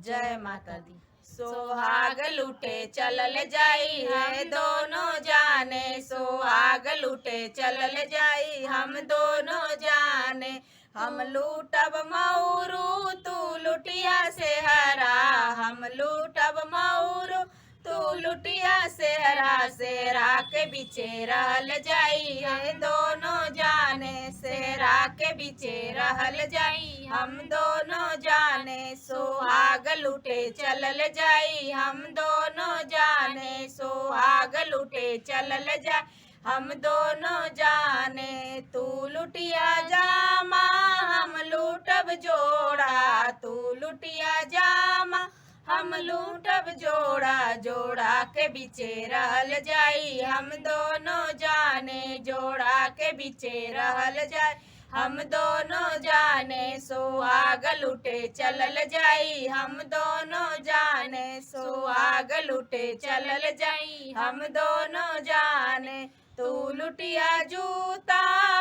जय माता दी। सोहाग लूटे चलल जाई है दोनों जाने, सोहाग लूटे चलल जाई हम दोनों जाने। हम लूटब मऊरू तू लुटिया से हरा, हम लूटब मऊरू तू लुटिया से हरा। सेरा के बीचे रहल जाई है दोनों जाने, सेरा के बीचे रहल जाई हम दोनों जाने। सोहाग लूटे चलल जाई हम दोनों जाने, सोहाग लूटे चलल जाई हम दोनों जाने। तू लुटिया जामा हम लूटब जोड़ा, तू लुटिया जामा हम लूटब जोड़ा। जोड़ा के बीचे रहल जाई हम दोनों जाने, जोड़ा के बीचे रहल जाई हम दोनों जाने। सोहाग लूटे चलल जाई हम दोनों जाने, सोहाग लूटे चलल जाई हम दोनों जाने। तू लुटिया जूता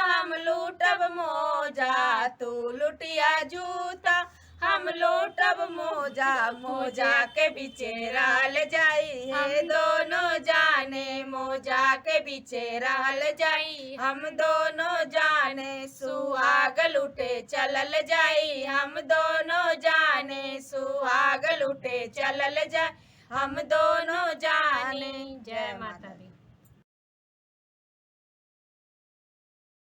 हम लूटब मोजा, तू लुटिया जूता हम लूटब मोजा। मोजा के बीचे रहल जाई है दोनों जाने, मोजा के बीचे रहल जाई हम दोनों जाने। सुहाग लूटे चलल जाई हम दोनों जाने, सुहाग लूटे चलल जाई हम दोनों जाने। जय माता।